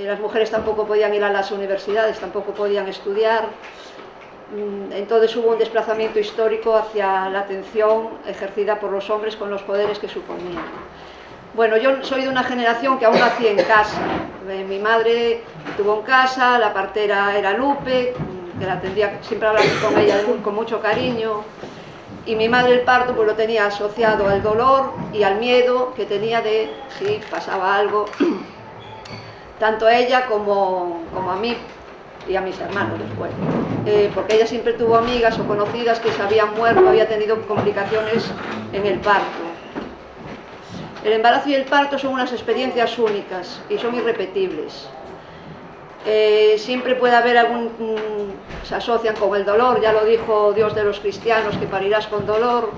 las mujeres tampoco podían ir a las universidades, tampoco podían estudiar. Entonces hubo un desplazamiento histórico hacia la atención ejercida por los hombres con los poderes que suponían. Bueno, yo soy de una generación que aún nací en casa. Mi madre estuvo en casa, la partera era Lupe, que la atendía, siempre hablaba con ella con mucho cariño. Y mi madre el parto pues lo tenía asociado al dolor y al miedo que tenía de si pasaba algo, tanto a ella como a mí y a mis hermanos después. Porque ella siempre tuvo amigas o conocidas que se habían muerto, había tenido complicaciones en el parto. El embarazo y el parto son unas experiencias únicas y son irrepetibles. Siempre puede haber se asocian con el dolor, ya lo dijo Dios de los cristianos, que parirás con dolor,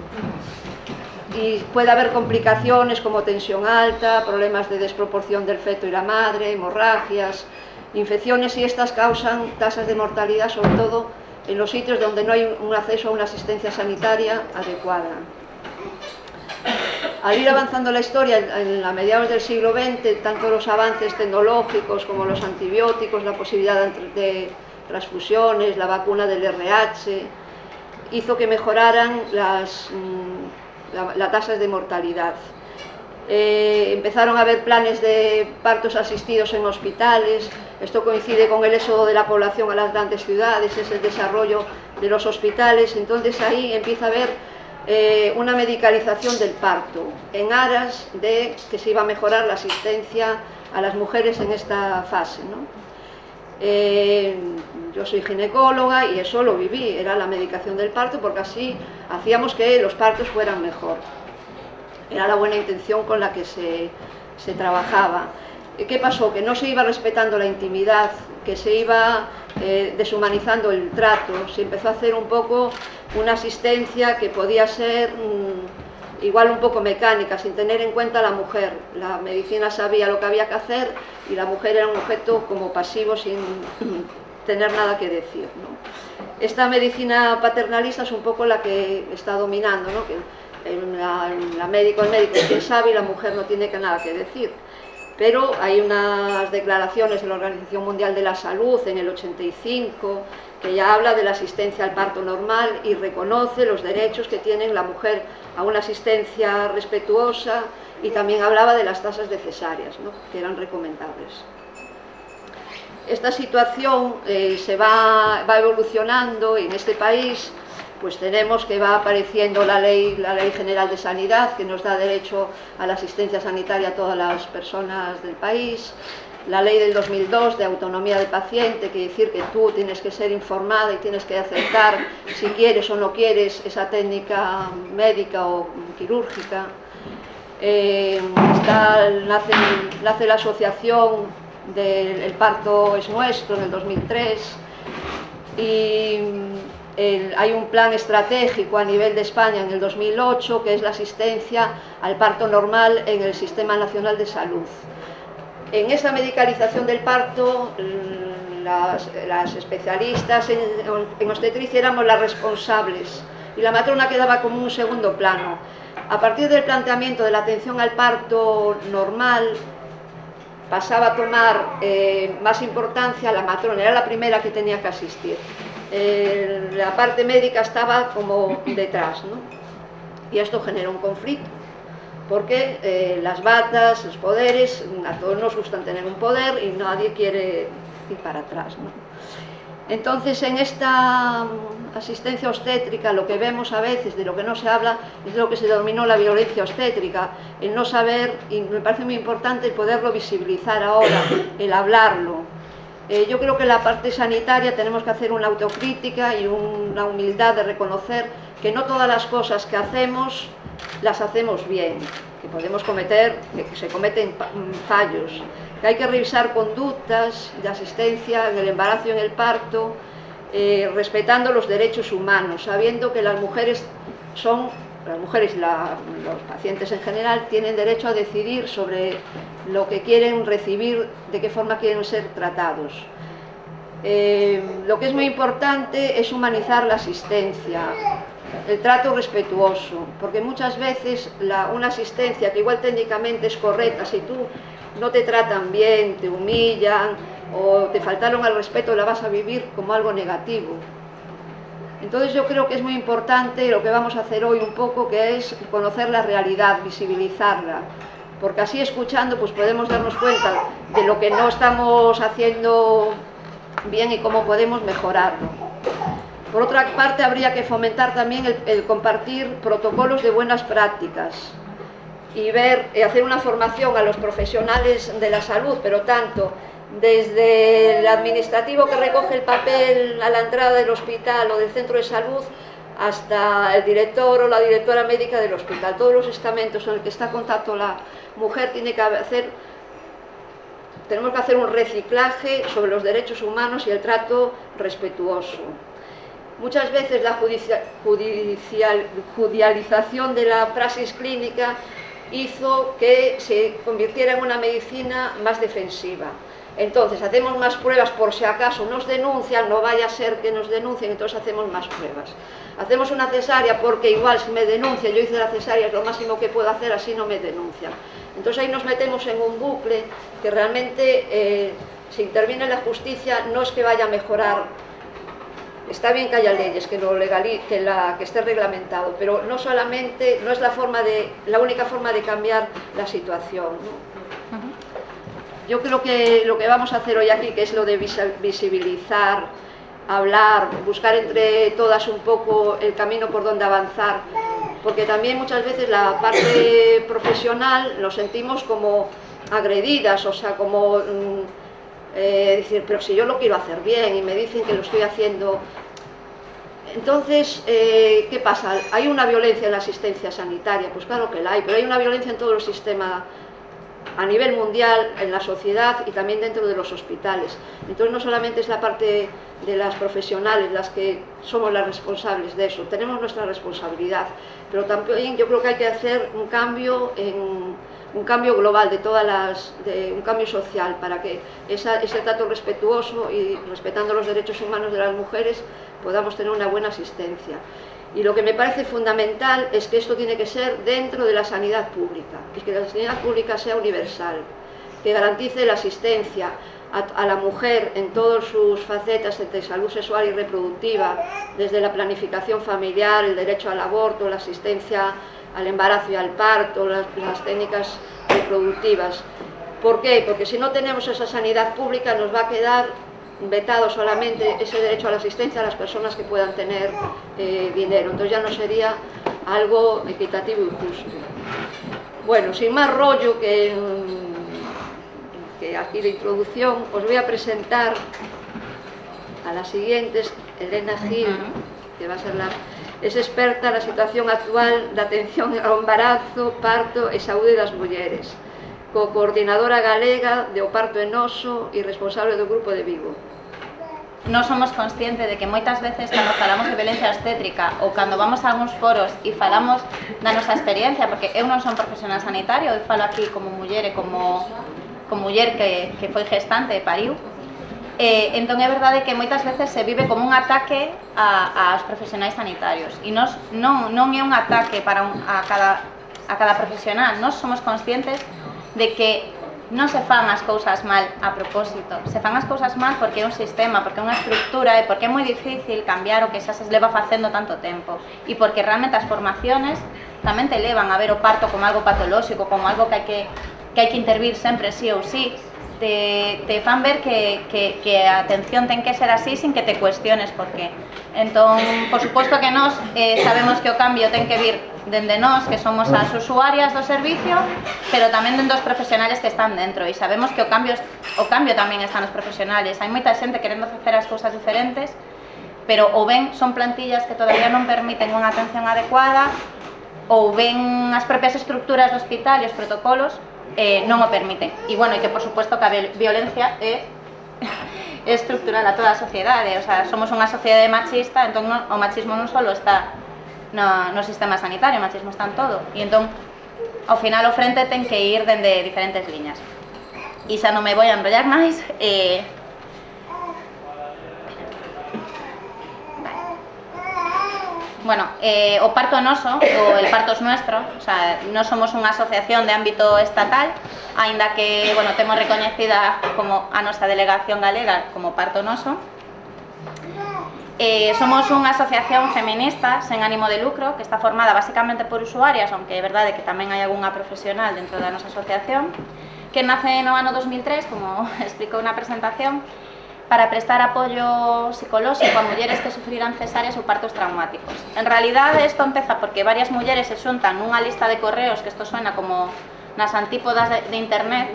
y puede haber complicaciones como tensión alta, problemas de desproporción del feto y la madre, hemorragias, infecciones, y estas causan tasas de mortalidad, sobre todo en los sitios donde no hay un acceso a una asistencia sanitaria adecuada. Al ir avanzando la historia, a mediados del siglo XX, tanto los avances tecnológicos como los antibióticos, la posibilidad de transfusiones, la vacuna del RH, hizo que mejoraran las tasas de mortalidad. Empezaron a haber planes de partos asistidos en hospitales. Esto coincide con el éxodo de la población a las grandes ciudades, es el desarrollo de los hospitales. Entonces ahí empieza a haber una medicalización del parto, en aras de que se iba a mejorar la asistencia a las mujeres en esta fase, ¿no? Yo soy ginecóloga y eso lo viví, era la medicación del parto, porque así hacíamos que los partos fueran mejor. Era la buena intención con la que se trabajaba. ¿Qué pasó? Que no se iba respetando la intimidad, que se iba deshumanizando el trato, se empezó a hacer un poco una asistencia que podía ser igual un poco mecánica, sin tener en cuenta a la mujer. La medicina sabía lo que había que hacer y la mujer era un objeto como pasivo sin tener nada que decir, ¿no? Esta medicina paternalista es un poco la que está dominando, ¿no? Que el médico es quien sabe y la mujer no tiene nada que decir. Pero hay unas declaraciones de la Organización Mundial de la Salud en el 85 que ya habla de la asistencia al parto normal y reconoce los derechos que tiene la mujer a una asistencia respetuosa, y también hablaba de las tasas de cesáreas, ¿no? Que eran recomendables. Esta situación va evolucionando, y en este país pues tenemos que va apareciendo la ley General de Sanidad, que nos da derecho a la asistencia sanitaria a todas las personas del país, la ley del 2002 de autonomía del paciente, que decir que tú tienes que ser informada y tienes que aceptar si quieres o no quieres esa técnica médica o quirúrgica. Nace la asociación del parto es nuestro en el 2003, y hay un plan estratégico a nivel de España en el 2008, que es la asistencia al parto normal en el Sistema Nacional de Salud. En esa medicalización del parto, las especialistas en obstetricia éramos las responsables, y la matrona quedaba como un segundo plano. A partir del planteamiento de la atención al parto normal, pasaba a tomar más importancia la matrona, era la primera que tenía que asistir. La parte médica estaba como detrás, ¿no? Y esto genera un conflicto, porque las batas, los poderes, a todos nos gustan tener un poder y nadie quiere ir para atrás, ¿no? Entonces, en esta asistencia obstétrica, lo que vemos a veces, de lo que no se habla, es de lo que se denominó la violencia obstétrica, el no saber, y me parece muy importante el poderlo visibilizar ahora, el hablarlo. Yo creo que en la parte sanitaria tenemos que hacer una autocrítica y una humildad de reconocer que no todas las cosas que hacemos las hacemos bien, que podemos cometer, que se cometen fallos, que hay que revisar conductas de asistencia en el embarazo y en el parto, respetando los derechos humanos, sabiendo que las mujeres y los pacientes en general tienen derecho a decidir sobre lo que quieren recibir, de qué forma quieren ser tratados. Lo que es muy importante es humanizar la asistencia, el trato respetuoso, porque muchas veces una asistencia que igual técnicamente es correcta, si tú no te tratan bien, te humillan o te faltaron al respeto, la vas a vivir como algo negativo. Entonces yo creo que es muy importante lo que vamos a hacer hoy un poco, que es conocer la realidad, visibilizarla, porque así escuchando pues podemos darnos cuenta de lo que no estamos haciendo bien y cómo podemos mejorarlo. Por otra parte, habría que fomentar también el compartir protocolos de buenas prácticas y hacer una formación a los profesionales de la salud, pero tanto desde el administrativo que recoge el papel a la entrada del hospital o del centro de salud, hasta el director o la directora médica del hospital. Todos los estamentos en el que está en contacto la mujer tenemos que hacer un reciclaje sobre los derechos humanos y el trato respetuoso. Muchas veces la judicialización de la praxis clínica hizo que se convirtiera en una medicina más defensiva. Entonces hacemos más pruebas por si acaso nos denuncian, no vaya a ser que nos denuncien, entonces hacemos más pruebas. Hacemos una cesárea porque igual si me denuncian, yo hice la cesárea, es lo máximo que puedo hacer, así no me denuncian. Entonces ahí nos metemos en un bucle que realmente si interviene la justicia no es que vaya a mejorar. Está bien que haya leyes, que esté reglamentado, pero no solamente, no es la única forma de cambiar la situación, ¿no? Yo creo que lo que vamos a hacer hoy aquí, que es lo de visibilizar, hablar, buscar entre todas un poco el camino por donde avanzar, porque también muchas veces la parte profesional nos sentimos como agredidas, o sea, como decir, pero si yo lo quiero hacer bien y me dicen que lo estoy haciendo. Entonces, ¿qué pasa? ¿Hay una violencia en la asistencia sanitaria? Pues claro que la hay, pero hay una violencia en todo el sistema a nivel mundial, en la sociedad y también dentro de los hospitales. Entonces no solamente es la parte de las profesionales las que somos las responsables de eso, tenemos nuestra responsabilidad, pero también yo creo que hay que hacer un cambio global un cambio social, para que ese trato respetuoso y respetando los derechos humanos de las mujeres podamos tener una buena asistencia. Y lo que me parece fundamental es que esto tiene que ser dentro de la sanidad pública, y que la sanidad pública sea universal, que garantice la asistencia a la mujer en todas sus facetas de salud sexual y reproductiva, desde la planificación familiar, el derecho al aborto, la asistencia al embarazo y al parto, las técnicas reproductivas. ¿Por qué? Porque si no tenemos esa sanidad pública nos va a quedar vetado solamente ese derecho a la asistencia a las personas que puedan tener dinero. Entonces ya no sería algo equitativo y justo. Bueno, sin más rollo que aquí de introducción, os voy a presentar a las siguientes. Elena Gil, que va a ser es experta en la situación actual de atención ao embarazo, parto e saúde das mulleres, co-coordinadora galega de O Parto en Oso e responsable do grupo de Vigo. Non somos conscientes de que moitas veces cando falamos de violencia obstétrica ou cando vamos a algúns foros e falamos da nosa experiencia, porque eu non son profesional sanitario, eu falo aquí como muller e como muller que foi gestante e pariu, entón é verdade que moitas veces se vive como un ataque aos profesionais sanitarios e non é un ataque a cada profesional. Nós somos conscientes de que non se fan as cousas mal a propósito, se fan as cousas mal porque é un sistema, porque é unha estructura e porque é moi difícil cambiar o que xa se leva facendo tanto tempo, e porque realmente as formaciones tamén te levan a ver o parto como algo patolóxico, como algo que hai que intervir sempre sí ou sí. Te fan ver que a atención ten que ser así sin que te cuestiones por qué. Entón, por suposto que nós sabemos que o cambio ten que vir dende nós, que somos as usuarias do servicio, pero tamén dende os profesionales que están dentro, e sabemos que o cambio tamén está nos profesionales. Hai moita xente querendo facer as cousas diferentes, pero ou ben son plantillas que todavía non permiten unha atención adecuada, ou ben as propias estructuras do hospital e os protocolos non o permiten. E bueno, e que por suposto que a violencia é estructural a toda a sociedade, o sea, somos unha sociedade machista, entón o machismo non só está no sistema sanitario, o machismo está en todo, e entón ao final o frente ten que ir dende diferentes liñas. E xa non me vou a enrollar máis, bueno, o Parto Noso, o el Parto es Nuestro, o sea, non somos unha asociación de ámbito estatal, aínda que, bueno, temos recoñecida como a nosa delegación galega como Parto Noso. Somos unha asociación feminista sen ánimo de lucro que está formada basicamente por usuarias, aunque é verdade que tamén hai algunha profesional dentro da nosa asociación, que nace no ano 2003, como explicou na presentación, para prestar apoio psicolóxico a mulleres que sufriran cesáreas ou partos traumáticos. En realidade, isto empeza porque varias mulleres se xuntan nunha lista de correos, que isto suena como nas antípodas de internet,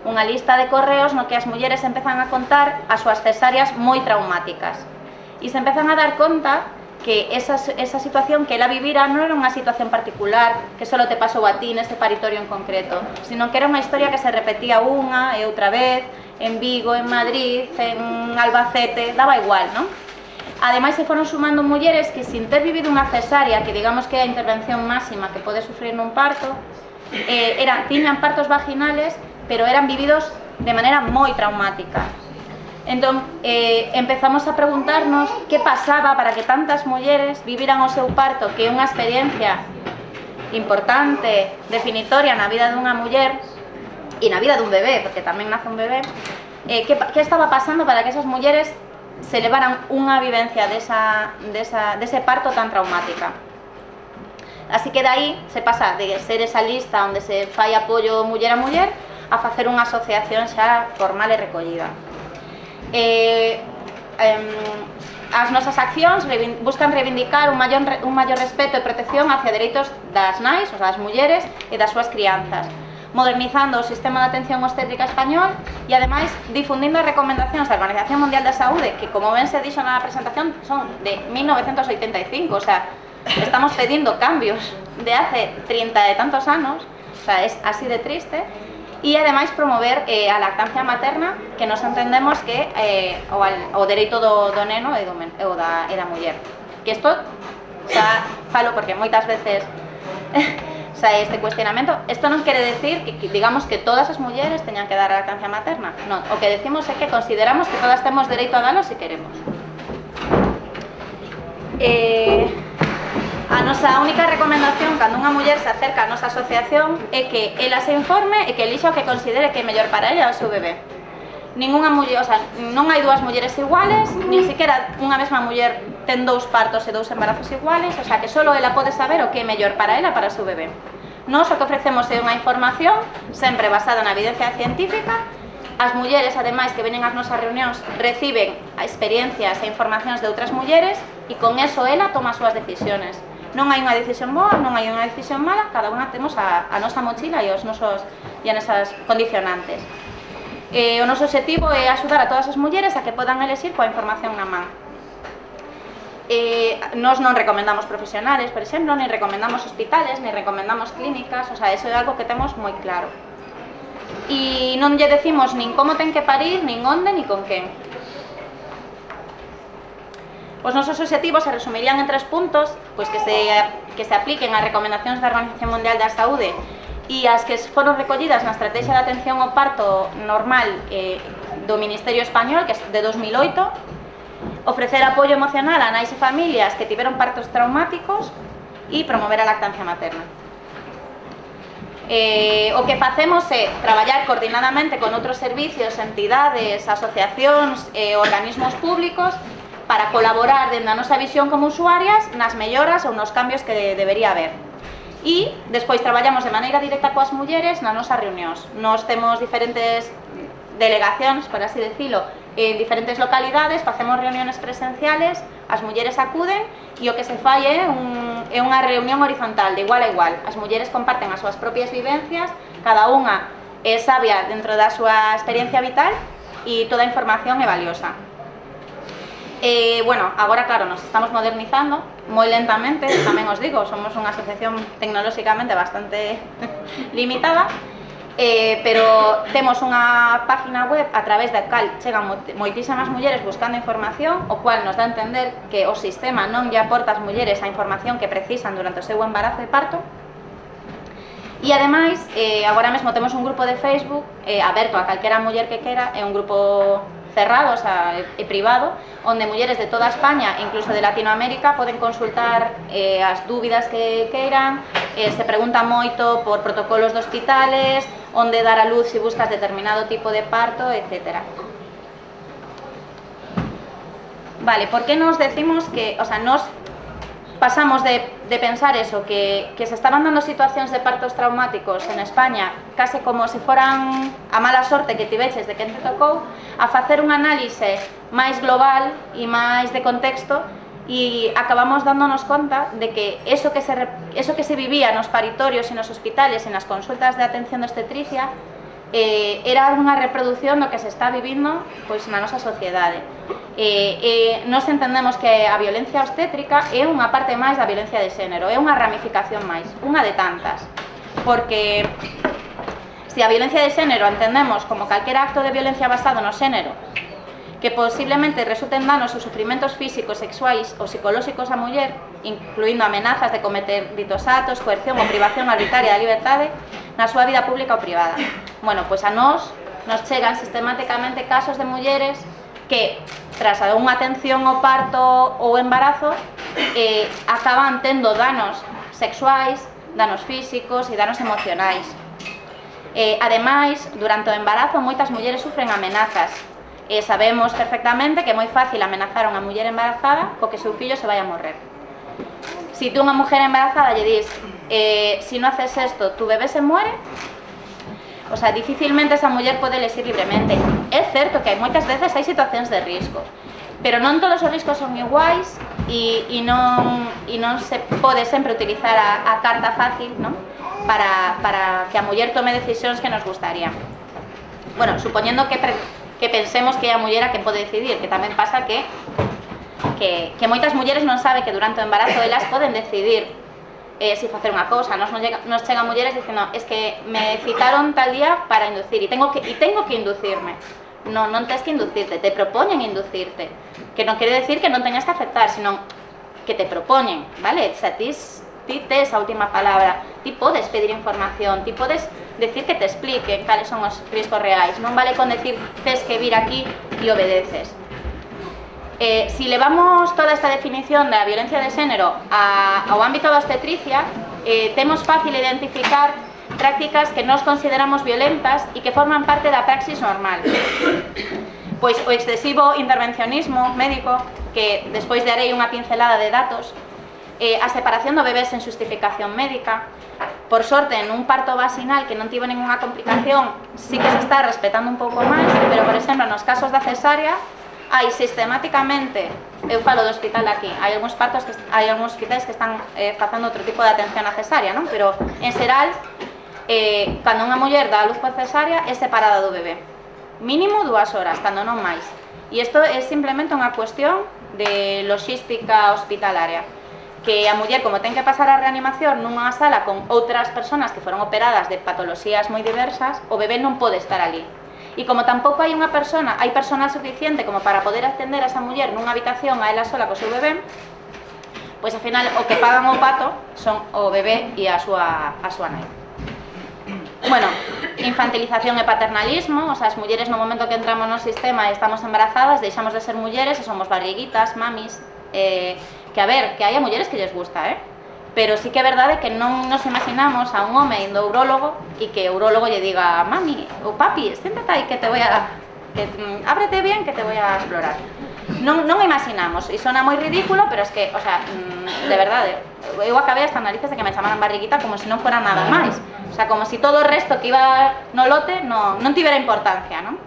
unha lista de correos no que as mulleres empezan a contar as súas cesáreas moi traumáticas. E se empezan a dar conta que esa situación que ela vivira non era unha situación particular que só te pasou a ti neste paritorio en concreto, sino que era unha historia que se repetía unha e outra vez en Vigo, en Madrid, en Albacete, daba igual, non? Ademais, se foron sumando mulleres que sin ter vivido unha cesárea, que digamos que é a intervención máxima que pode sufrir nun parto, tiñan partos vaginales, pero eran vividos de maneira moi traumática. Entón, empezamos a preguntarnos que pasaba para que tantas mulleres viviran o seu parto, que é unha experiencia importante, definitoria na vida dunha muller e na vida dun bebé, porque tamén nace un bebé, que estaba pasando para que esas mulleres se levaran unha vivencia dese parto tan traumática. Así que dai se pasa de ser esa lista onde se fai apoio muller a muller a facer unha asociación xa formal e recollida. As nosas accións buscan reivindicar un maior respeto e protección hacia dereitos das nais, ou das mulleres e das súas crianzas, modernizando o sistema de atención obstétrica español e, ademais, difundindo as recomendacións da Organización Mundial da Saúde, que, como ben se dixo na presentación, son de 1985, o sea, estamos pedindo cambios de hace 30 e tantos anos, o sea, é así de triste, e, ademais, promover a lactancia materna, que nos entendemos que o dereito do neno e da muller. Que isto, xa falo porque moitas veces este cuestionamento, isto non quere decir que digamos que todas as mulleres teñan que dar a lactancia materna, non, o que decimos é que consideramos que todas temos dereito a dalo se queremos. A nosa única recomendación cando unha muller se acerca a nosa asociación é que ela se informe e que elixa o que considere que é mellor para ela e o seu bebé. Ninguna muller, o sea, non hai dúas mulleres iguales, nin siquiera unha mesma muller ten dous partos e dous embarazos iguales, o sea, que só ela pode saber o que é mellor para ela e para o seu bebé. Nós o que ofrecemos é unha información sempre basada na evidencia científica. As mulleres, ademais, que veñen ás nosas reunións, reciben experiencias e informacións de outras mulleres e con eso ela toma as súas decisiones. Non hai unha decisión boa, non hai unha decisión mala, cada unha temos a nosa mochila e as nosas condicionantes. O noso objetivo é axudar a todas as mulleres a que podan elexir coa información na man. Nós non recomendamos profesionales, por exemplo, ni recomendamos hospitales, ni recomendamos clínicas, o sea, eso é algo que temos moi claro. E non lle decimos nin como ten que parir, nin onde, ni con quen. Os nosos obxectivos se resumirían en 3 puntos, pois que se apliquen as recomendacións da Organización Mundial da Saúde e as que foron recollidas na Estrategia de Atención ao Parto Normal do Ministerio Español, que é de 2008, ofrecer apoio emocional a nais e familias que tiveron partos traumáticos e promover a lactancia materna. O que facemos é traballar coordinadamente con outros servicios, entidades, asociacións e organismos públicos para colaborar dentro da nosa visión como usuarias nas melloras ou nos cambios que debería haber. E despois traballamos de maneira directa coas mulleres nas nosas reunións. Nós temos diferentes delegacións, por así decirlo, en diferentes localidades, facemos reuniones presenciales, as mulleres acuden e o que se fai é unha reunión horizontal, de igual a igual. As mulleres comparten as súas propias vivencias, cada unha é sabia dentro da súa experiencia vital e toda a información é valiosa. Bueno, agora claro, nos estamos modernizando moi lentamente, tamén os digo, somos unha asociación tecnolóxicamente bastante limitada, pero temos unha página web a través da cal chegan moitísimas mulleres buscando información, o cual nos dá a entender que o sistema non lle aporta ás mulleres a información que precisan durante o seu embarazo e parto. E ademais, agora mesmo temos un grupo de Facebook aberto a calquera muller que quera, é un grupo cerrado, o sea, é privado, onde mulleres de toda España, incluso de Latinoamérica, poden consultar as dúbidas que queiran, se pregunta moito por protocolos de hospitales, onde dar a luz se buscas determinado tipo de parto, etc. Vale, ¿por qué nos decimos que, o sea, nos pasamos de pensar eso, que se estaban dando situacións de partos traumáticos en España case como se foran a mala sorte que tiveches de quen te tocou, a facer un análise máis global e máis de contexto, e acabamos dándonos conta de que eso que se vivía nos paritorios e nos hospitales e nas consultas de atención de obstetricia era unha reproducción do que se está vivindo pois na nosa sociedade. Nos entendemos que a violencia obstétrica é unha parte máis da violencia de xénero, é unha ramificación máis, unha de tantas, porque se a violencia de xénero entendemos como calquer acto de violencia basado no xénero que posiblemente resulten danos ou sufrimentos físicos, sexuais ou psicolóxicos á muller, incluindo amenazas de cometer ditos actos, coerción ou privación arbitraria da liberdade na súa vida pública ou privada. Bueno, pois a nos chegan sistemáticamente casos de mulleres que, tras unha atención ao parto ou embarazo, acaban tendo danos sexuais, danos físicos e danos emocionais. Ademais, durante o embarazo, moitas mulleres sufren amenazas. Sabemos perfectamente que é moi fácil amenazar a unha muller embarazada co que seu fillo se vai a morrer. Si tú unha mujer embarazada lle dis si non haces esto, tu bebé se muere, o sea, dificilmente esa muller pode elegir libremente. É certo que moitas veces hai situacións de risco, pero non todos os riscos son iguais e non se pode sempre utilizar a carta fácil, non? Para que a muller tome decisións que nos gustarían. Bueno, supoñendo que pensemos que é a muller a quen pode decidir, que tamén pasa que moitas mulleres non saben que durante o embarazo elas poden decidir si facer unha cousa. Nos chegan mulleres dicendo es que me citaron tal día para inducir e tengo que inducirme. Non tens que inducirte, te propoñen inducirte, que non quere decir que non teñas que aceptar, sino que te propoñen, vale? O sea, ti tes a última palabra, ti podes pedir información, ti podes decir que te expliquen cales son os riscos reais, non vale con decir tes que vir aquí e obedeces. Si levamos toda esta definición da violencia de xénero ao ámbito da obstetricia, temos fácil identificar prácticas que nos consideramos violentas e que forman parte da praxis normal. Pois o excesivo intervencionismo médico, que despois darei unha pincelada de datos, a separación do bebé sen justificación médica. Por sorte, nun parto vaginal que non tivo ninguna complicación, sí que se está respetando un pouco máis, pero, por exemplo, nos casos da cesárea, hai sistemáticamente, eu falo do hospital de aquí, hai algúns hospitais que están facendo outro tipo de atención á cesárea, non? Pero, en xeral, cando unha muller dá a luz por cesárea, é separada do bebé. Mínimo 2 horas, cando non máis. E isto é simplemente unha cuestión de logística hospitalaria, que a muller, como ten que pasar a reanimación nunha sala con outras persoas que foron operadas de patoloxías moi diversas, o bebé non pode estar ali. E como tampouco hai personal suficiente como para poder atender a esa muller nunha habitación a ela sola co seu bebé, pois ao final o que pagan o pato son o bebé e a súa nai. Bueno, infantilización e paternalismo, o sea, as mulleres no momento que entramos no sistema e estamos embarazadas, deixamos de ser mulleres e somos barriguitas, mamis, que a ver, que hai a mulleres que lles gusta, pero sí que é verdade que non nos imaginamos a un home indo ao urólogo e que o urólogo lle diga mami ou papi, siéntate aí que te voy a ábrete bien que te voy a explorar. Non imaginamos, e sona moi ridículo, pero es que, o sea, de verdade, eu acabei hasta narices de que me chamaran barriguita como se non fora nada máis, o sea, como se todo o resto que iba no lote non tivera importancia, non?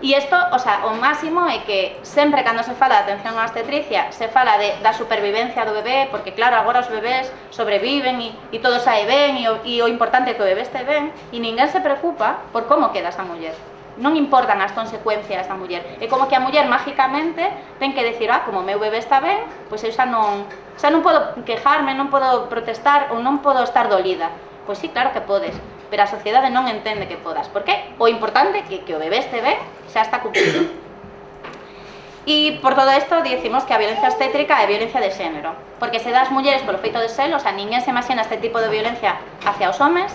E isto, o sea, o máximo é que sempre cando se fala de atención á obstetricia se fala da supervivencia do bebé, porque claro, agora os bebés sobreviven e todo sae ben e o importante é que o bebé este ben e ninguén se preocupa por como queda esa muller. Non importan as consecuencias da muller. É como que a muller mágicamente ten que decir, como o meu bebé está ben, pois eu xa non podo quejarme, non podo protestar ou non podo estar dolida. Pois sí, claro que podes, pero a sociedade non entende que podas. Por que? O importante é que o bebé este ben xa está cumplido. E por todo isto dicimos que a violencia obstétrica é violencia de xénero, porque se dá as mulleres polo feito de ser, o sea, ninguén se imagina este tipo de violencia hacia os homes,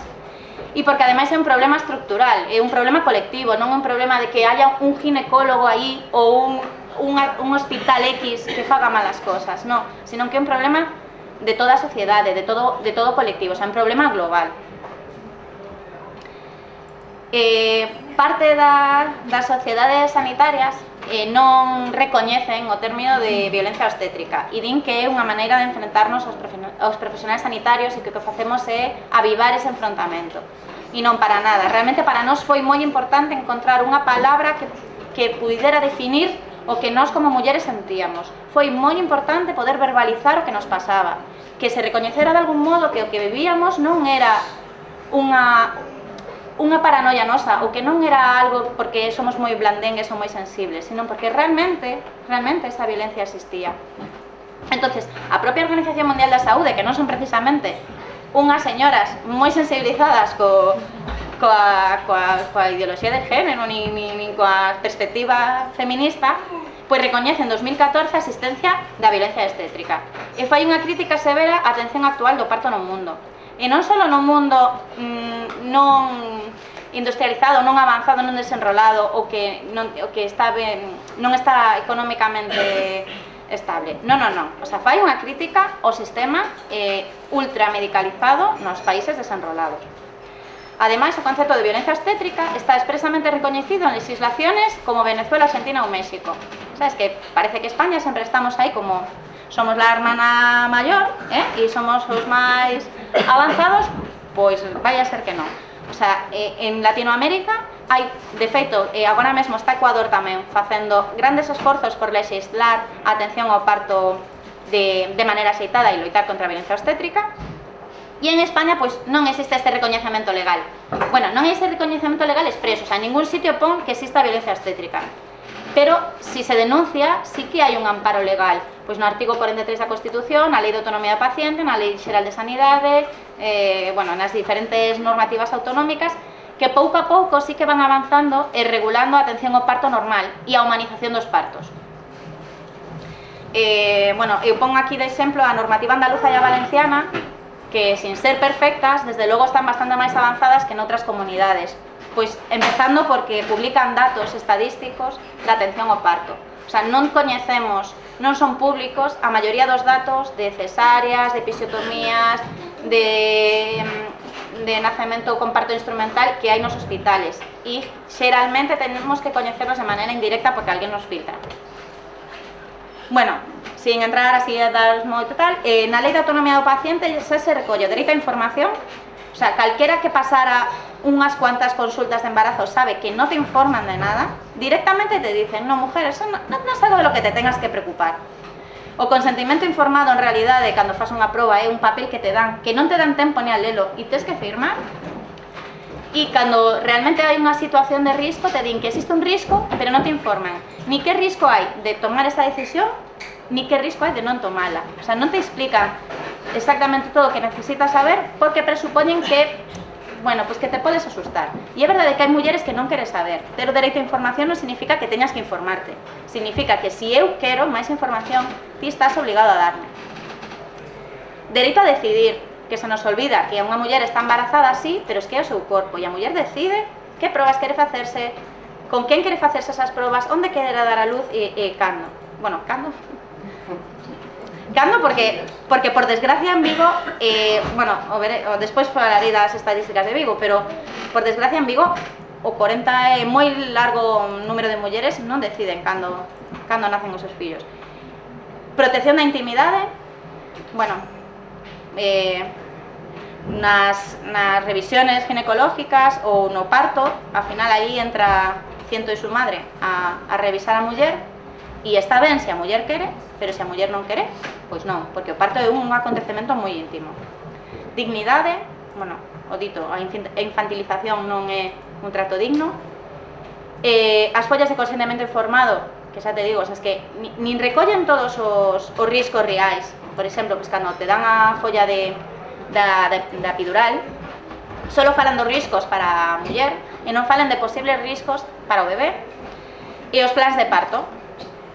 E porque ademais é un problema estructural, é un problema colectivo, non un problema de que haya un ginecólogo aí ou un hospital X que faga malas cosas, non, sino que é un problema de toda a sociedade, de todo colectivo, o sea, un problema global. Parte das sociedades sanitarias non recoñecen o término de violencia obstétrica e din que é unha maneira de enfrentarnos aos profesionais sanitarios e que o que facemos é avivar ese enfrontamento. E non para nada, realmente para nós foi moi importante encontrar unha palabra que pudera definir o que nós como mulleres sentíamos. Foi moi importante poder verbalizar o que nos pasaba, que se recoñecera de algún modo que o que vivíamos non era unha paranoia nosa, o que non era algo porque somos moi blandengues ou moi sensibles, sino porque realmente esa violencia existía. Entonces, a propia Organización Mundial da Saúde, que non son precisamente unhas señoras moi sensibilizadas coa ideoloxía de género nin coa perspectiva feminista, pois recoñece en 2014 a existencia da violencia obstétrica e fai unha crítica severa á atención actual do parto no mundo. E non só no mundo non industrializado, non avanzado, non desenrolado, o que non está económicamente estable. Non. O sea, fai unha crítica ao sistema ultramedicalizado nos países desenrolados. Ademais, o concepto de violencia obstétrica está expresamente recoñecido en legislaciones como Venezuela, Argentina ou México. Sabes que parece que España sempre estamos aí como somos la hermana mayor, e somos os máis avanzados, pois vai a ser que non. O sea, en Latinoamérica hai, de feito, agora mesmo está Ecuador tamén facendo grandes esforzos por legislar a atención ao parto de maneira axeitada e loitar contra a violencia obstétrica. E en España, pois, non existe este recoñecemento legal. Bueno, non hai ese recoñecemento legal expreso, o sea, en ningún sitio pon que exista violencia obstétrica. Pero, si se denuncia, sí que hai un amparo legal. Pois no artigo 43 da Constitución, na Lei de Autonomía do Paciente, na Lei Xeral de Sanidade, nas diferentes normativas autonómicas, que pouco a pouco sí que van avanzando e regulando a atención ao parto normal e a humanización dos partos. Eu pongo aquí de exemplo a normativa andaluza e a valenciana, que sin ser perfectas, desde logo están bastante máis avanzadas que en outras comunidades. Pois empezando porque publican datos estadísticos da atención ao parto. O sea, non coñecemos, non son públicos a maioría dos datos de cesáreas, de episiotomías, de nacemento con parto instrumental que hai nos hospitales. E xeralmente tenemos que coñecerlos de maneira indirecta porque alguén nos filtra. Bueno, sin entrar así a dar moito tal, na Lei de Autonomía do Paciente se recolle o dereito á información. O sea, calquera que pasara unhas cuantas consultas de embarazo sabe que no te informan de nada, directamente te dicen, no, mujer, eso no es algo de lo que te tengas que preocupar. O consentimento informado, en realidade, cando fas unha proba, é un papel que te dan, que non te dan tempo ni a lelo, e tes que firmar. E cando realmente hai unha situación de risco, te din que existe un risco, pero non te informan ni que risco hai de tomar esa decisión, ni que risco hai de non tomala. O sea, non te explican exactamente todo o que necesitas saber, porque presupoñen que, bueno, pues que te podes asustar. E é verdade que hai mulleres que non queres saber. Ter o dereito a información non significa que teñas que informarte. Significa que se eu quero máis información, ti estás obligado a darme. Dereito a decidir, que se nos olvida que unha muller está embarazada, sí, pero es que é o seu corpo, e a muller decide que probas quere facerse, con quen quere facerse esas probas, onde quere dar a luz e cando. Bueno, cando? Cando porque por desgracia en Vigo, despois falarei das estadísticas de Vigo, pero por desgracia en Vigo o 40 é moi largo número de mulleres non deciden cando nacen os seus fillos. Protección da intimidade, bueno, nas revisiones ginecológicas ou no parto, ao final aí entra ciento e su madre a revisar a muller, e está ben se a muller quere, pero se a muller non quere, pois non, porque o parto é un acontecemento moi íntimo. Dignidade, bueno, o dito, a infantilización non é un trato digno. As follas de consentimento informado, que xa te digo, es que nin recollen todos os riscos reais. Por exemplo, pues, cando te dan a folla da epidural, solo falan dos riscos para a muller e non falan de posibles riscos para o bebé. E os plans de parto,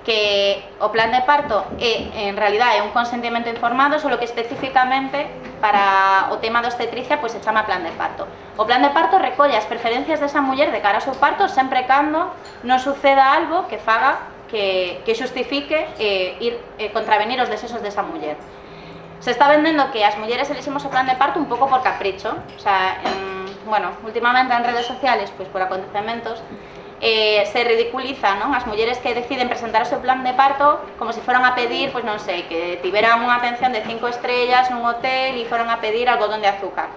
que o plan de parto en realidad é un consentimento informado, solo que especificamente para o tema da obstetricia pois se chama plan de parto. O plan de parto recolle as preferencias desa muller de cara ao seu parto sempre e cando non suceda algo que faga que xustifique contravenir os desexos desa muller. Se está vendendo que as mulleres eliximos o plan de parto un pouco por capricho, o sea, bueno, últimamente en redes sociales, pois por acontecementos, se ridiculiza, non? As mulleres que deciden presentar o seu plan de parto como se foran a pedir, pois non sei, que tiveran unha atención de 5 estrellas nun hotel e foran a pedir algodón de azúcar.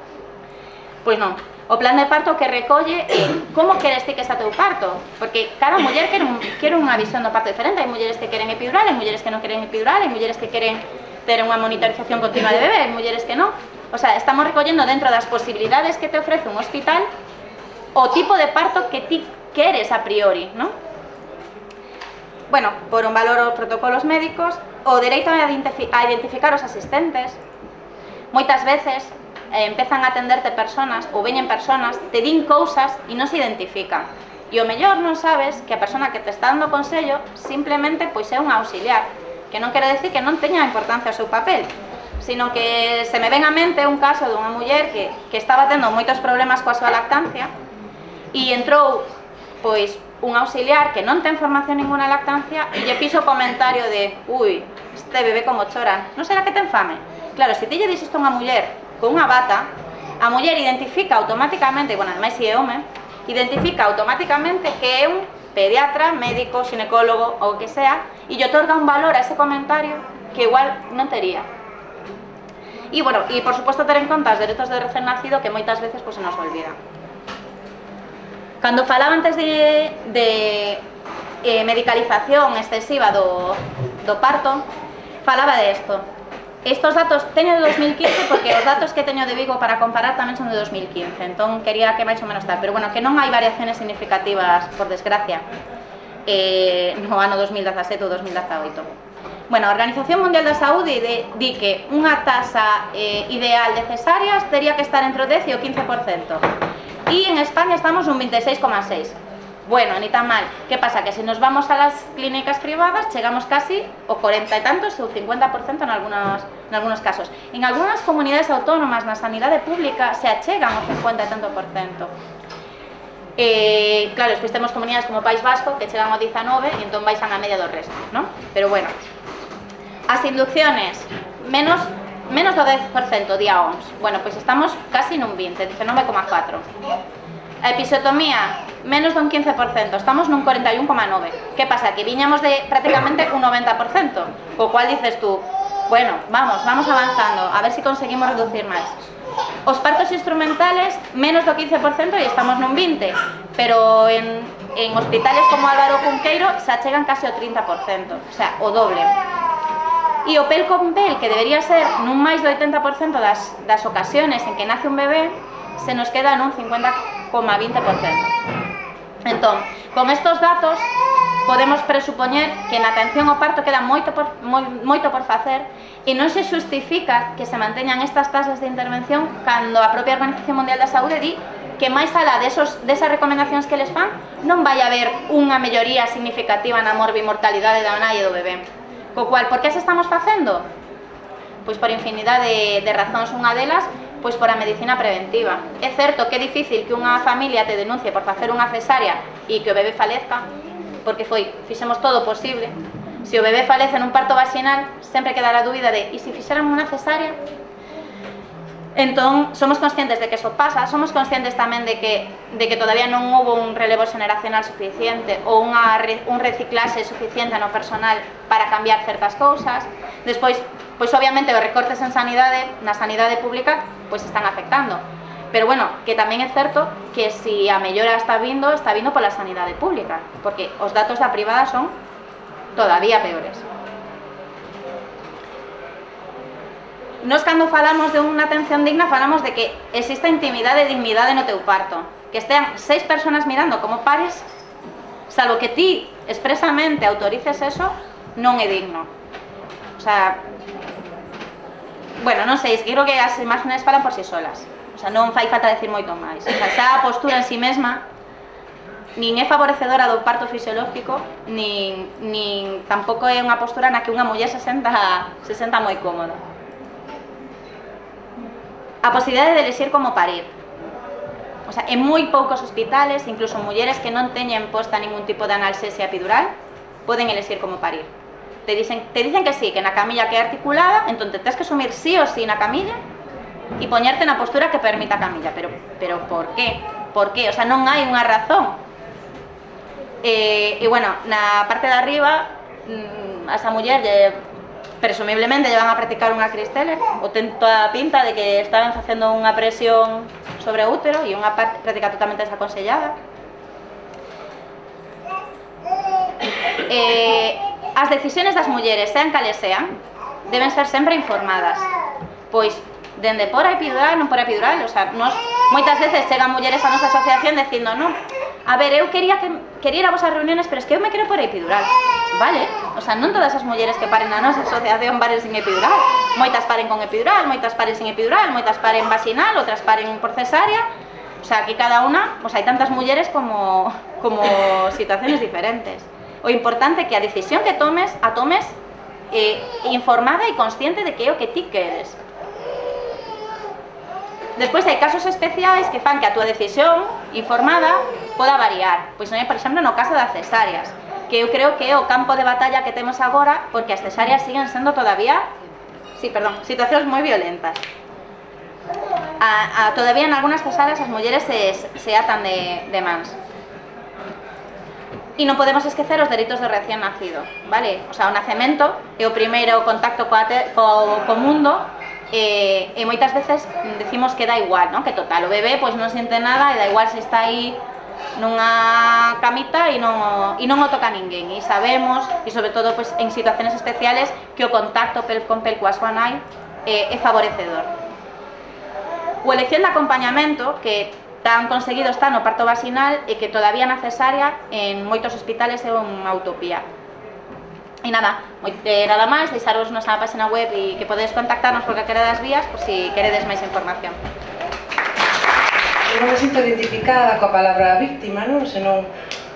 Pois non, o plan de parto que recolle é como queres ti que está teu parto, porque cada muller quere unha visión do parto diferente. Hai mulleres que queren epidural, hai mulleres que non queren epidural, hai mulleres que queren ter unha monitorización continua de bebé, hai mulleres que non. O sea, estamos recollendo dentro das posibilidades que te ofrece un hospital o tipo de parto que ti queres a priori, ¿no? Bueno, por un valor aos protocolos médicos, o dereito a identificar os asistentes. Moitas veces empezan a atenderte personas, ou veñen personas, te din cousas e non se identifican. E o mellor non sabes que a persona que te está dando consello simplemente pois é un auxiliar, que non quere decir que non teña importancia o seu papel, sino que se me ven a mente un caso dunha muller que estaba tendo moitos problemas coa súa lactancia e entrou pois un auxiliar que non ten formación ninguna lactancia e lle fixo o comentario de ui, este bebé como chora, non será que ten fame? Claro, se ti lle dixes unha muller con unha bata, a muller identifica automáticamente, bueno, ademais se é home, identifica automáticamente que é un pediatra, médico, xinecólogo ou o que sea e lle otorga un valor a ese comentario que igual non tería. E, bueno, e por suposto ter en conta os dereitos de recén nacido que moitas veces pues, se nos olvida. Cando falaba antes de medicalización excesiva do parto, falaba de isto. Estos datos teño de 2015 porque os datos que teño de Vigo para comparar tamén son de 2015, entón quería que máis ou menos tal, pero bueno, que non hai variaciones significativas, por desgracia, no ano 2017 ou 2018. Bueno, a Organización Mundial da Saúde di que unha tasa ideal de cesáreas tería que estar entre o 10 e o 15%. Y en España estamos un 26,6%. Bueno, ni tan mal. ¿Qué pasa? Que si nos vamos a las clínicas privadas, llegamos casi o 40 y tantos o 50% en algunos casos. En algunas comunidades autónomas, na sanidade pública, se achegan o 50 y tanto por cento. Claro, despois temos comunidades como País Vasco que chegan ao 19 e entón baixan a media do resto, ¿no? Pero bueno, as inducciones, menos do 10% día OMS. Bueno, pois estamos casi nun 20, 19,4. A episiotomía, menos dun 15%, estamos nun 41,9. Que pasa? Que viñamos de prácticamente un 90%, co cual dices tú, bueno, vamos avanzando, a ver si conseguimos reducir máis. Os partos instrumentales, menos do 15% e estamos nun 20%, pero en hospitales como Álvaro Cunqueiro se achegan casi ao 30%, o sea, o doble. E o pel con pel, que debería ser nun máis do 80% das ocasiones en que nace un bebé, se nos queda nun 50,20%. Entón, con estos datos, podemos presupoñer que na atención ao parto queda moito por facer e non se xustifica que se manteñan estas tasas de intervención cando a propia Organización Mundial da Saúde di que máis alá desas recomendacións que les fan non vai haber unha melloría significativa na morbimortalidade da nai e do bebé. Co cual, por que se estamos facendo? Pois por infinidade de razóns, unha delas, pois por a medicina preventiva. É certo que é difícil que unha familia te denuncie por facer unha cesárea e que o bebé falezca, porque fixemos todo o posible. Se o bebé falece nun parto vaginal, sempre queda a dúbida de e se fixéramos unha cesárea? Entón, somos conscientes de que eso pasa, somos conscientes tamén de que todavía non houve un relevo xeneracional suficiente ou un reciclaxe suficiente no personal para cambiar certas cousas. Despois, pois obviamente os recortes en sanidade, na sanidade pública, pois están afectando. Pero bueno, que tamén é certo que se a mellora está vindo pola sanidade pública, porque os datos da privada son todavía peores. Nos cando falamos de unha atención digna falamos de que exista intimidade e dignidade no teu parto, que estean 6 persoas mirando como pares, salvo que ti expresamente autorices eso, non é digno. O sea, bueno, non sei, creo que as imágenes falan por si solas. O sea, non fai falta decir moito máis. O sea, xa a postura en si mesma nin é favorecedora do parto fisiológico, nin tampouco é unha postura na que unha muller se senta moi cómoda. A posibilidade de elixir como parir. O sea, en moi poucos hospitales, incluso mulleres que non teñen posta ningún tipo de analxesia epidural, poden elixir como parir. Te dicen que sí, que na camilla que é articulada, entón te tens que sumir sí ou sí na camilla e poñerte na postura que permita a camilla. Pero por qué? Por qué? O sea, non hai unha razón. E bueno, na parte de arriba, a esa muller presumiblemente lle van a practicar unha Christeller, o ten toda a pinta de que estaban facendo unha presión sobre o útero e unha práctica totalmente desaconsellada. As decisións das mulleres, sean cales sean, deben ser sempre informadas, pois dende por a epidural, non por a epidural, o sea, moitas veces chegan mulleres a nosa asociación dicindo, non, a ver, eu quería ir a vosas reuniones, pero es que eu me quero por a epidural. Vale, o sea, non todas as mulleres que paren na nosa asociación paren sin epidural. Moitas paren con epidural, moitas paren sin epidural, moitas paren vaginal, outras paren por cesárea. O sea, que cada unha, pues hai tantas mulleres como situaciones diferentes. O importante é que a decisión que tomes, a tomes informada e consciente de que é o que ti queres. Despois hai casos especiais que fan que a túa decisión informada poda variar. Pois non é, por exemplo, no caso das cesáreas, que eu creo que é o campo de batalla que temos agora, porque as cesáreas siguen sendo todavía, situacións moi violentas. Todavía en algunhas cesáreas as mulleres se atan de mans. E non podemos esquecer os dereitos do recién nacido, vale? O sea, o nacemento é o primeiro contacto co mundo. E moitas veces decimos que da igual, ¿no? Que total, o bebé pois non siente nada e da igual se está aí nunha camita e non o toca ninguén. E sabemos, e sobre todo pois, en situaciones especiales, que o contacto pel con pel coa súa nai é favorecedor. O elección de acompañamento, que tan conseguido está no parto vaginal e que todavía na cesárea en moitos hospitales é unha utopía. E nada máis, deixaros nosa página web e que podedes contactarnos por calquera das vías por si queredes máis información. Eu non me sinto identificada coa palabra víctima, non? Senón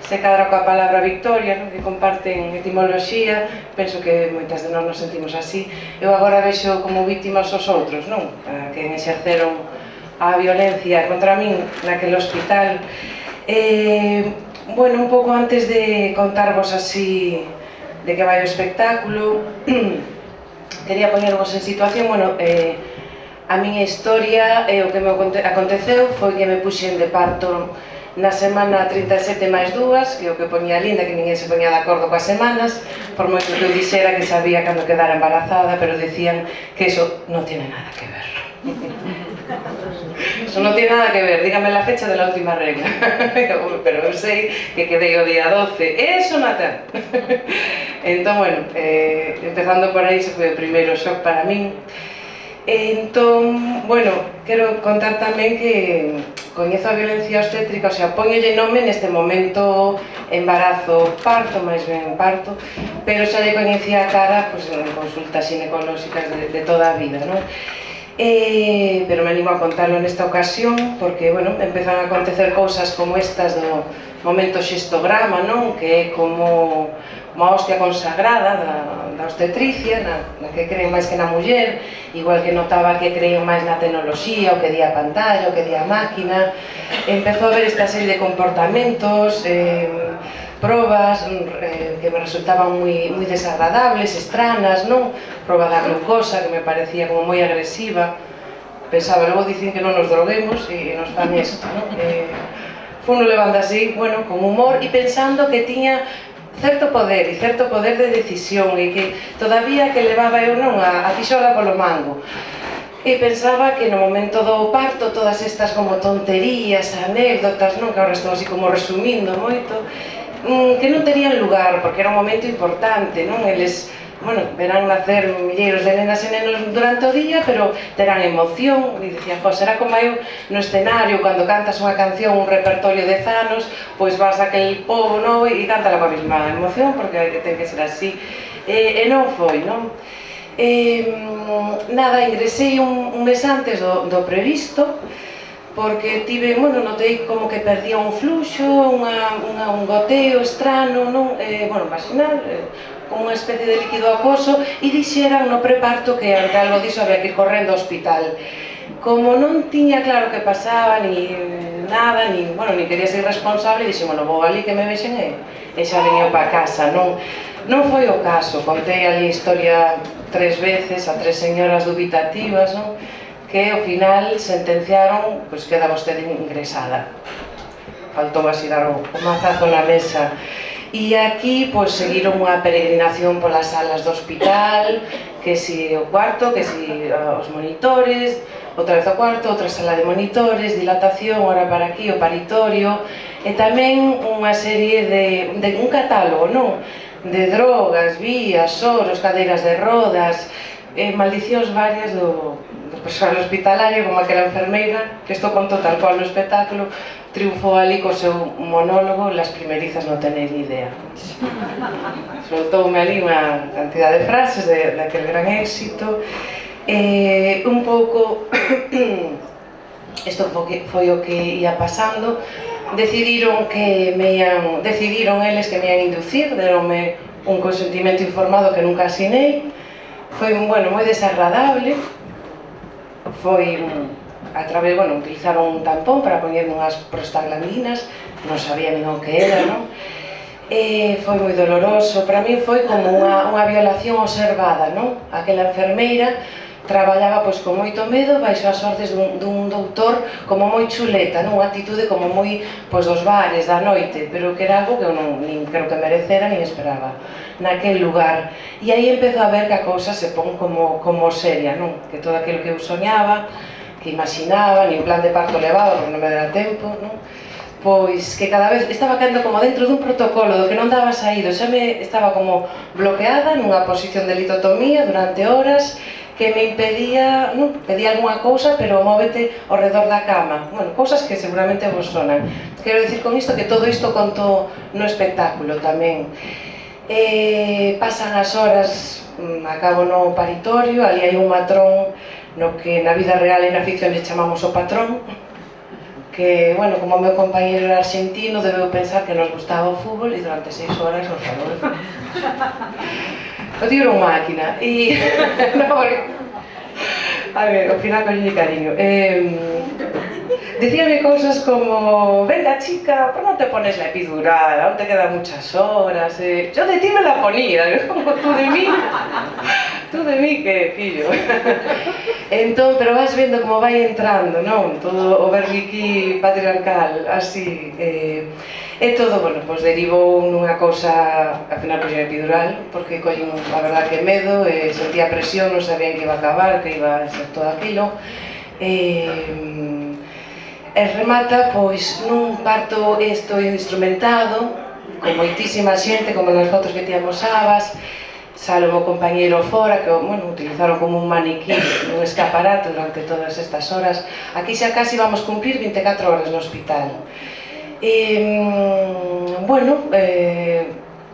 se cadra coa palabra victoria, non? Que comparten etimoloxía, penso que moitas de nós nos sentimos así. Eu agora vexo como víctimas os outros, non? Que exerceron a violencia contra min naquele hospital. Bueno, un pouco antes de contarvos así de que vai o espectáculo, quería poñervos en situación. Bueno, a miña historia, o que me aconteceu foi que me puxen de parto na semana 37 máis 2, que é o que poñía Linda, que ninguén se poñía de acordo coas semanas, por moito que eu dixera que sabía cando quedara embarazada, pero decían que eso non tiene nada que ver. Eso non tiene nada que ver, dígame la fecha de la última regla. Pero eu sei que quedei o día 12, eso non ten. Entón, bueno, empezando por aí, se foi o primeiro shock para min. Entón, bueno, quero contar tamén que coñezo a violencia obstétrica, o sea, poñolle nome neste momento embarazo, parto, máis ben parto, pero xa lle coñecía a cara pues, en consultas ginecolóxicas de toda a vida, non? Pero me animo a contarlo nesta ocasión porque, bueno, empezan a acontecer cousas como estas do momento xestograma, non? Que é como unha hostia consagrada da obstetricia, na que creen máis que na muller, igual que notaba que creen máis na tecnoloxía, o que di a pantalla, o que di a máquina. Empezou a ver esta serie de comportamentos, probas que me resultaban moi desagradables, estranas, non? Proba da glucosa, que me parecía como moi agresiva. Pensaba, logo dicen que non nos droguemos e nos fan isto, non? Funo levando así, bueno, con humor e pensando que tiña certo poder de decisión e que todavía que levaba eu non a tixola polo mango. E pensaba que no momento do parto todas estas como tonterías, anécdotas, non? Que agora estou así como resumindo moito, que non terían lugar, porque era un momento importante, non? Eles, bueno, verán nacer milleiros de nenas e nenos durante o día, pero terán emoción, e dicía, será como eu no escenario, cando cantas unha canción, un repertorio de anos, pois vas a aquel pobo, non? E cántala coa mesma emoción, porque ten que ser así. E non foi, non? Nada, ingresei un mes antes do previsto, porque tive, bueno, notei como que perdía un fluxo, un goteo estrano, non? Bueno, vaginal, como unha especie de líquido acoso, e dixeran no preparto que ante algo diso había que ir correndo ao hospital. Como non tiña claro que pasaba, ni nada, ni quería ser responsable, dixen, bueno, vou ali que me vexen e xa veño para casa, non foi o caso, contei ali a historia 3 veces a 3 señoras dubitativas, non? Que ao final sentenciaron, pois queda vostede ingresada. Faltou así dar o mazazo na mesa. E aquí, pois, seguiron unha peregrinación polas salas do hospital, que si o cuarto, que si os monitores, outra vez o cuarto, outra sala de monitores, dilatación, ora para aquí, o paritorio, e tamén unha serie de un catálogo, non? De drogas, vías, soros, cadeiras de rodas, maldicións varias do persoal hospitalario, como aquela enfermeira, que isto contou tal cual no espectáculo, triunfou ali co seu monólogo, las primerizas non tenéis ni idea. Soltoume ali unha cantidad de frases daquele gran éxito. Un pouco, isto foi o que ia pasando, decidiron eles que me ian inducir, deronme un consentimento informado que nunca asinei. Foi, bueno, moi desagradable. Foi a través, bueno, utilizaron un tampón para poñerme unhas prostaglandinas, non sabía nin o que era, non? Foi moi doloroso, para mí foi como unha violación observada, non? Aquela enfermeira traballaba pois con moito medo baixo as ordes dun doutor como moi chuleta, non? Unha actitude como moi pois dos bares, da noite, pero que era algo que eu non nin creo que merecera nin esperaba naquel lugar. E aí empezo a ver que a cousa se pon como seria, non? Que todo aquilo que eu soñaba, que imaginaba, nin plan de parto levaba, porque non me dera tempo, non? Pois que cada vez estaba caendo como dentro dun protocolo do que non daba saído, xa me estaba como bloqueada nunha posición de litotomía durante horas, que me impedía, non, pedía algunha cousa, pero móvete ao redor da cama. Bueno, cousas que seguramente vos sonan. Quero dicir con isto que todo isto conto no espectáculo tamén. Pasan as horas, acabo no paritorio, ali hai un matrón no que na vida real e na ficción le chamamos o patrón, que, bueno, como o meu compañero era argentino, debeu pensar que nos gustaba o fútbol e durante 6 horas nos falou de fútbol. O tío era unha máquina e... A ver, ao final con cariño. Decíame cousas como: venga chica, ¿por no te pones la epidural? Aún te quedan muchas horas. Yo de ti me la ponía, como tú de mí. Tú de mí, que fillo. Entón, pero vas vendo como vai entrando, non? Todo o berliquí patriarcal, así. E todo, bueno, pois derivou nunha cousa, ao final pois epidural, porque collín, a verdad, que medo, sentía presión, non sabían que iba a acabar, que iba a ser todo aquilo. E remata pois nun parto instrumentado, con moitísima xente, como nas fotos que ti amosabas. Sale o meu compañeiro fora, que, bueno, utilizaron como un maniquí, un escaparate durante todas estas horas. Aquí xa casi vamos cumplir 24 horas no hospital. Bueno,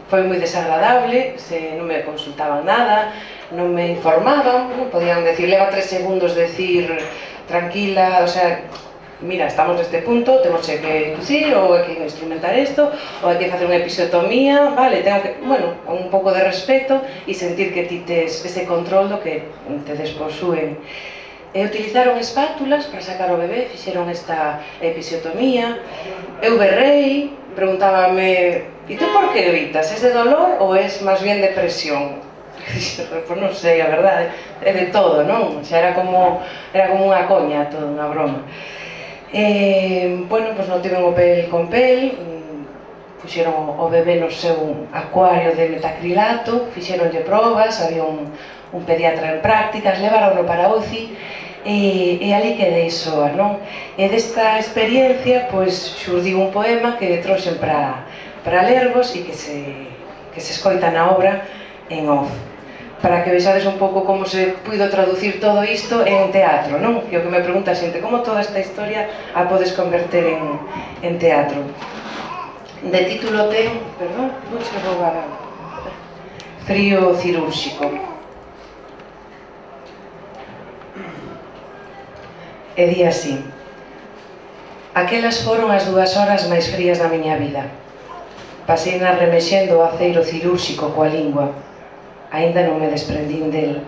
foi moi desagradable, non me consultaban nada, non me informaban, podían decir, leva 3 segundos decir tranquila, o sea, mira, estamos neste punto, temos que ir, ou hai que instrumentar isto, ou hai que facer unha episiotomía, vale, tengo que, bueno, un pouco de respeto e sentir que ti tes ese control do que te desposúen. Utilizaron espátulas para sacar o bebé, fixeron esta episiotomía, eu berrei, preguntábame, e tú por que gritas? Es de dolor ou es máis bien de presión? Pois non sei, a verdade, é de todo, non? Xa era como unha coña, toda unha broma. Bueno, pois non tiven o pel con pel, puxeron o bebé no seu acuario de metacrilato, fixeronlle probas, había un pediatra en prácticas, levarono para UCI e ali quedei soa, non? E desta experiencia, pois, xurdiu un poema que trouxen para lervos e que se escoita na obra en off, para que vexades un pouco como se puido traducir todo isto en teatro, non? E o que me pregunta a xente, como toda esta historia a podes converter en teatro? De título ten, perdón, vouche roubar Frío cirúrxico. E di así: Aquelas foron as 2 horas máis frías da miña vida. Paseina remexendo o aceiro cirúrxico coa lingua. Aínda non me desprendín del.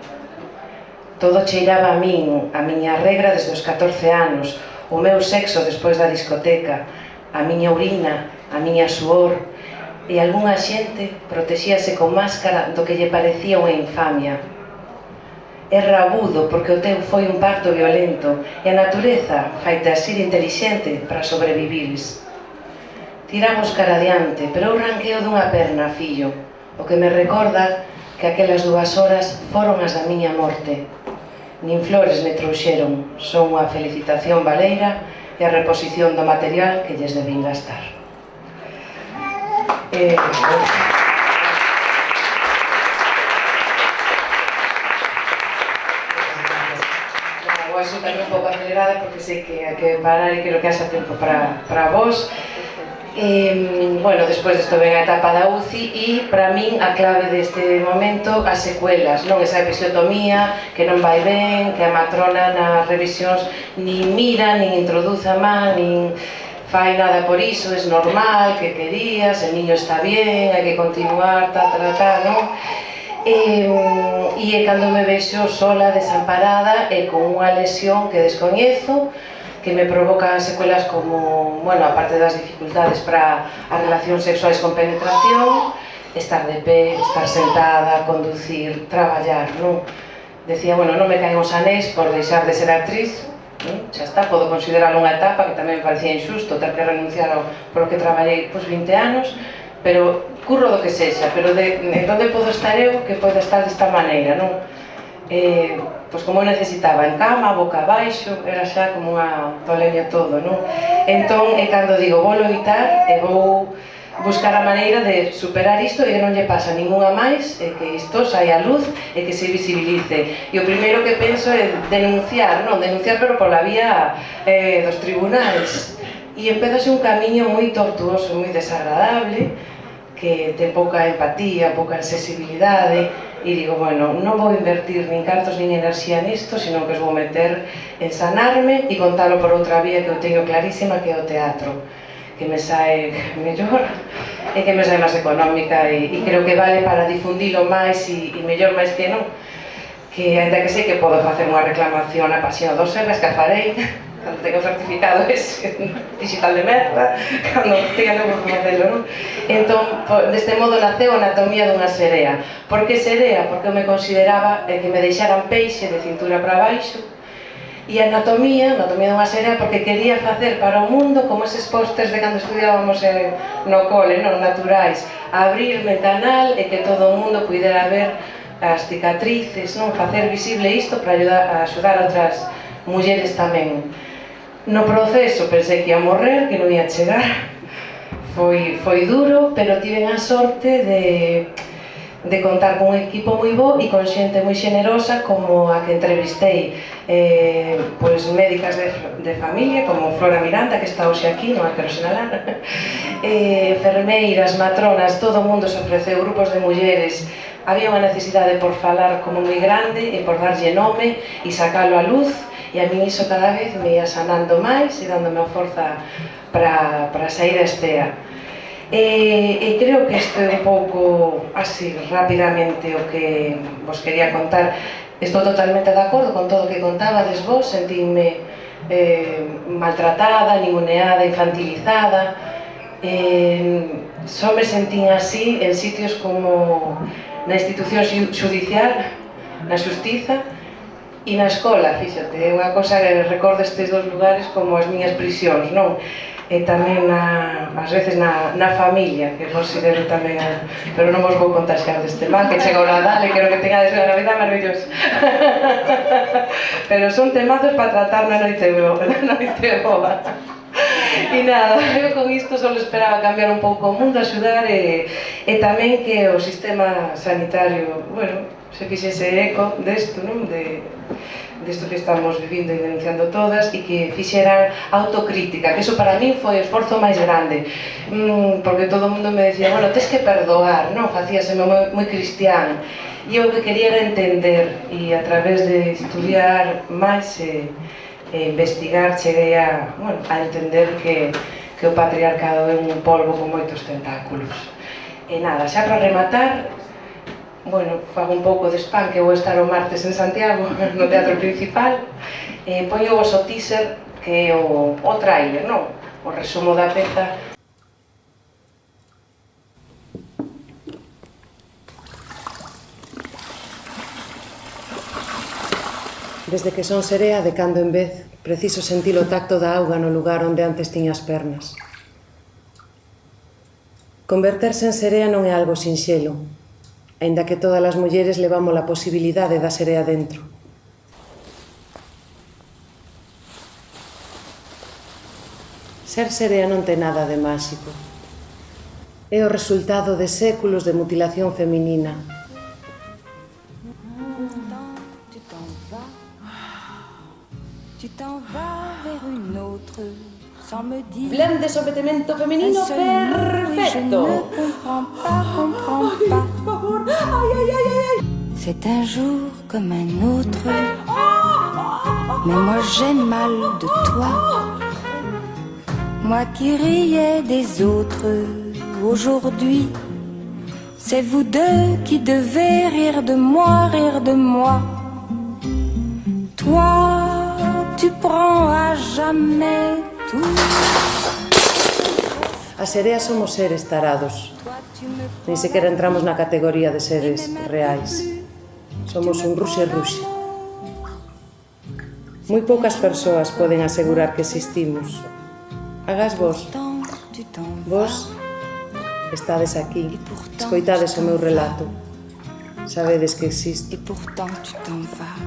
Todo cheiraba a min, a miña regra desde os 14 anos, o meu sexo despois da discoteca, a miña urina, a miña suor, e algunha xente protexíase con máscara do que lle parecía unha infamia. É rabudo porque o teu foi un parto violento e a natureza faite así de intelixente para sobrevivires. Tiramos cara adiante, pero eu ranqueo dunha perna, fillo, o que me recorda que aquelas 2 horas foron as da miña morte. Nin flores me trouxeron, son unha felicitación baleira e a reposición do material que lles debín gastar. Vou a xutar un pouco acelerada porque sei que hai que parar e creo que haxa tempo para vos. Bueno, despois desto ven a etapa da UCI e para min a clave deste momento as secuelas, non esa episiotomía que non vai ben, que a matrona nas revisións nin mira, nin introduza má, nin fai nada por iso, é normal, que querías, el niño está bien, hai que continuar, non? E é cando me vexo sola, desamparada e con unha lesión que descoñezo, que me provoca secuelas como, bueno, aparte das dificultades para as relacións sexuais con penetración, estar de pé, estar sentada, conducir, traballar, non? Decía, bueno, non me caen os anéis por deixar de ser actriz, non? Xa está, podo considerarlo unha etapa que tamén me parecía injusto ter que renunciar por o que traballei 20 anos, pero curro do que sexa, pero en onde podo estar eu que podo estar desta maneira, non? Pois como eu necesitaba, en cama, boca abaixo, era xa como unha tolemia todo, non? Entón, é cando digo, vou loitar e vou buscar a maneira de superar isto e que non lle pasa ninguna máis, e que isto saia a luz e que se visibilice. E o primeiro que penso é denunciar, non? Denunciar pero pola vía dos tribunais. E empezase un camiño moi tortuoso, moi desagradable, que ten pouca empatía, pouca accesibilidade, e digo, bueno, non vou invertir nin cartos nin enerxía nisto, sino que os vou meter en sanarme e contalo por outra vía que eu teño clarísima, que é o teatro, que me sae mellor e que me sae máis económica e creo que vale para difundilo máis e mellor máis que non, que ainda que sei que podo facer unha reclamación a Pasión dos Serras, que a farei cando tengo certificado ese digital de merda, cando tenga tempo para facelo, non? Entón, deste modo naceu a anatomía dunha serea. Por que serea? Porque eu me consideraba que me deixaran peixe de cintura para baixo, e a anatomía dunha serea porque quería facer para o mundo como eses pósters de cando estudiábamos no cole, non? Naturais, abrirme canal e que todo o mundo pudera ver as cicatrices, non? Facer visible isto para axudar a outras mulleres tamén. No proceso pensei que ia morrer, que non ia chegar, foi duro, pero tiven a sorte de contar con un equipo moi bo e con xente moi xenerosa como a que entrevistei, pois médicas de familia como Flora Miranda, que está hoxe aquí, non a quero sinalar, enfermeiras, matronas, todo o mundo se ofreceu, grupos de mulleres. Había unha necesidade por falar como moi grande e por darlle nome e sacalo a luz, e a min iso cada vez me ia sanando máis e dándome a forza para sair a estea. E creo que isto é un pouco así rapidamente o que vos quería contar. Estou totalmente de acordo con todo o que contabades vos, sentíme maltratada, ninguneada, infantilizada. Só me sentín así en sitios como na institución judicial, na xustiza e na escola, fíxate, é unha cosa que recordo estes dos lugares como as miñas prisións, non? E tamén ás veces na familia, que considero tamén, pero non vos vou contaxear deste mal, que chega o Nadal e quero que tengades unha Navidad maravillosa. Pero son temazos para tratar na noite boa. E nada, eu con isto só esperaba cambiar un pouco o mundo, axudar e tamén que o sistema sanitario, bueno, se fixese eco desto, non? Desto que estamos vivindo e denunciando todas, e que fixeran autocrítica, que iso para min foi o esforzo máis grande, porque todo o mundo me decía, bueno, tes que perdoar, non? Facíaseme moi cristián, e eu que quería era entender, e a través de estudiar máis investigar cheguei a entender que o patriarcado é un polvo con moitos tentáculos. E nada, xa para rematar, fago un pouco de spam, que vou estar o martes en Santiago, no Teatro Principal, poño vos o teaser, que é o tráiler, non? O resumo da peza. Desde que son serea, de cando en vez, preciso sentir o tacto da auga no lugar onde antes tiña as pernas. Converterse en serea non é algo sinxelo, aínda que todas as mulleres levamos a posibilidade da serea dentro. Ser serea non ten nada de máxico. É o resultado de séculos de mutilación feminina. Plan de sometemento feminino perfecto. C'est un jour comme un autre, mais moi j'ai mal de toi. Moi qui riais des autres, aujourd'hui, c'est vous deux qui devez rire de moi, rire de moi. Toi, tu prends à jamais tout. As sereas somos seres tarados. Ni sequera entramos na categoría de seres reais. Somos un ruxe-ruxe. Moi poucas persoas poden asegurar que existimos. Hagas vos. Vos estades aquí, escoitades o meu relato. Sabedes que existo. Et pourtant tu t'en vas.